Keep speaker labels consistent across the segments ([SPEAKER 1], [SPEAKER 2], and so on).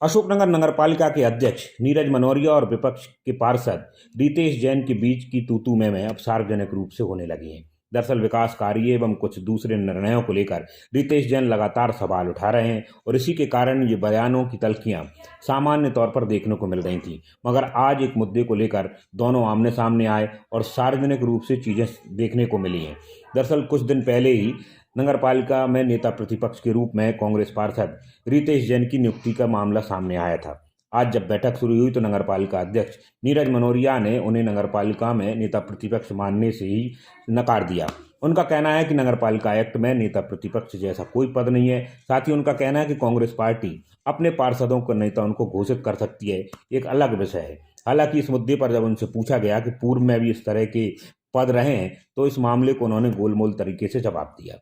[SPEAKER 1] अशोकनगर नगरपालिका के अध्यक्ष नीरज मनोरिया और विपक्ष के पार्षद रितेश जैन के बीच की तू-तू मैं अब सार्वजनिक रूप से होने लगी है। दरअसल विकास कार्य एवं कुछ दूसरे निर्णयों को लेकर रितेश जैन लगातार सवाल उठा रहे हैं और इसी के कारण ये बयानों की तल्खियां सामान्य तौर पर देखने को मिल रही थी, मगर आज एक मुद्दे को लेकर दोनों आमने सामने आए और सार्वजनिक रूप से चीजें देखने को मिली हैं। दरअसल कुछ दिन पहले ही नगरपालिका में नेता प्रतिपक्ष के रूप में कांग्रेस पार्षद रितेश जैन की नियुक्ति का मामला सामने आया था। आज जब बैठक शुरू हुई तो नगरपालिका अध्यक्ष नीरज मनोरिया ने उन्हें नगरपालिका में नेता प्रतिपक्ष मानने से ही नकार दिया। उनका कहना है कि नगरपालिका एक्ट में नेता प्रतिपक्ष जैसा कोई पद नहीं है। साथ ही उनका कहना है कि कांग्रेस पार्टी अपने पार्षदों को नेता उनको घोषित कर सकती है, एक अलग विषय है। हालांकि इस मुद्दे पर जब उनसे पूछा गया कि पूर्व में भी इस तरह के पद रहे हैं तो इस मामले को उन्होंने गोलमोल तरीके से जवाब दिया।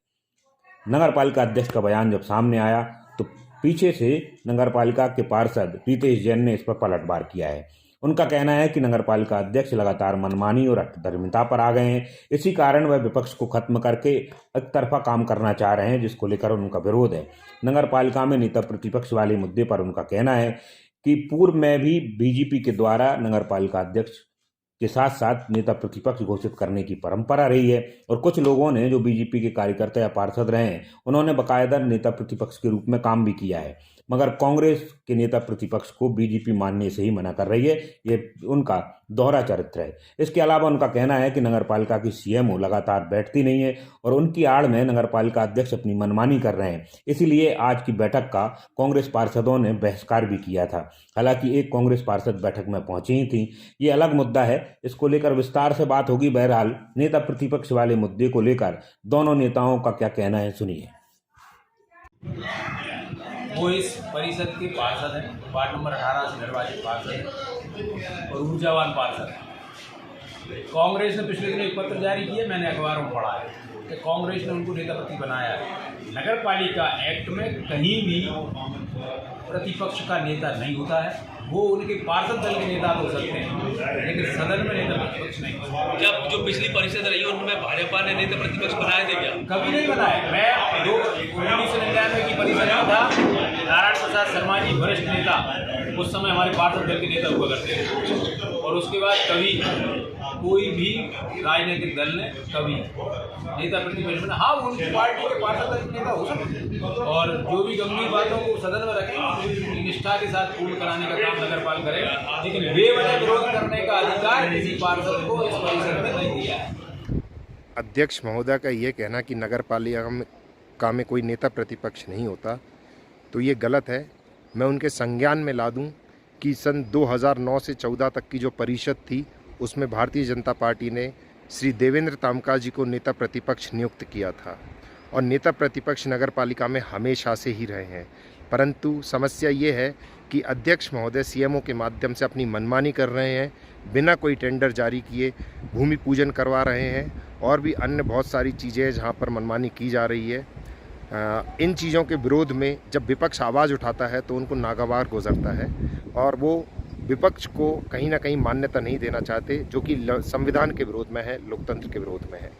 [SPEAKER 1] नगरपालिका अध्यक्ष का बयान जब सामने आया तो पीछे से नगरपालिका के पार्षद रितेश जैन ने इस पर पलटवार किया है। उनका कहना है कि नगरपालिका अध्यक्ष लगातार मनमानी और अटधर्मिता पर आ गए हैं। इसी कारण वह विपक्ष को खत्म करके एक तरफा काम करना चाह रहे हैं, जिसको लेकर उनका विरोध है। नगरपालिका में नेता प्रतिपक्ष वाले मुद्दे पर उनका कहना है कि पूर्व में भी बीजेपी के द्वारा नगरपालिका अध्यक्ष के साथ साथ नेता प्रतिपक्ष घोषित करने की परंपरा रही है और कुछ लोगों ने जो बीजेपी के कार्यकर्ता या पार्षद रहे हैं उन्होंने बाकायदा नेता प्रतिपक्ष के रूप में काम भी किया है, मगर कांग्रेस के नेता प्रतिपक्ष को बीजेपी मानने से ही मना कर रही है। ये उनका दोहरा चरित्र है। इसके अलावा उनका कहना है कि नगरपालिका की सीएमओ लगातार बैठती नहीं है और उनकी आड़ में नगरपालिका अध्यक्ष अपनी मनमानी कर रहे हैं। इसीलिए आज की बैठक का कांग्रेस पार्षदों ने बहिष्कार भी किया था। हालांकि एक कांग्रेस पार्षद बैठक में पहुंची ही थी। ये अलग मुद्दा है, इसको लेकर विस्तार से बात होगी। बहरहाल नेता प्रतिपक्ष वाले मुद्दे को लेकर दोनों नेताओं का क्या कहना है, सुनिए।
[SPEAKER 2] वो इस परिषद के पार्षद हैं, वार्ड नंबर 18 से निर्वाचित पार्षद और ऊर्जावान पार्षद। कांग्रेस ने पिछले दिन एक पत्र जारी किया, मैंने अखबारों में पढ़ा है कि कांग्रेस ने उनको नेता प्रति बनाया है। नगर पालिका एक्ट में कहीं भी प्रतिपक्ष का नेता नहीं होता है। वो उनके पार्षद दल के नेता हो सकते हैं, लेकिन सदन में नेता प्रतिपक्ष नहीं।
[SPEAKER 3] जब जो पिछली परिषद रही उनमें भाजपा ने नेता प्रतिपक्ष बनाए थे क्या?
[SPEAKER 2] कभी नहीं बनाए। मैं 1999 की परिषद में था। नारायण प्रसाद शर्मा जी वरिष्ठ नेता उस समय हमारे पार्षद दल के नेता हुआ करते थे और उसके बाद कभी कोई भी राजनीतिक दल ने कभी नेता प्रतिपक्ष बना। हाँ, उनकी पार्टी के पार्षद दल के नेता हो सकते और जो भी गंभीर बातों को सदन में रखें, निष्ठा के साथ पूर्ण कराने का काम नगरपाल करेगा, लेकिन बेवजह विरोध करने का अधिकार किसी पार्षद को इस परिषद में नहीं दिया है।
[SPEAKER 4] अध्यक्ष महोदय का ये कहना कि नगरपालिका में कोई नेता प्रतिपक्ष नहीं होता तो ये गलत है। मैं उनके संज्ञान में ला दूं कि सन 2009 से 14 तक की जो परिषद थी उसमें भारतीय जनता पार्टी ने श्री देवेंद्र तामका जी को नेता प्रतिपक्ष नियुक्त किया था और नेता प्रतिपक्ष नगरपालिका में हमेशा से ही रहे हैं। परंतु समस्या ये है कि अध्यक्ष महोदय सीएमओ के माध्यम से अपनी मनमानी कर रहे हैं, बिना कोई टेंडर जारी किए भूमि पूजन करवा रहे हैं और भी अन्य बहुत सारी चीज़ें हैं जहाँ पर मनमानी की जा रही है। इन चीज़ों के विरोध में जब विपक्ष आवाज़ उठाता है तो उनको नागवार गुजरता है और वो विपक्ष को कहीं ना कहीं मान्यता नहीं देना चाहते, जो कि संविधान के विरोध में है, लोकतंत्र के विरोध में है।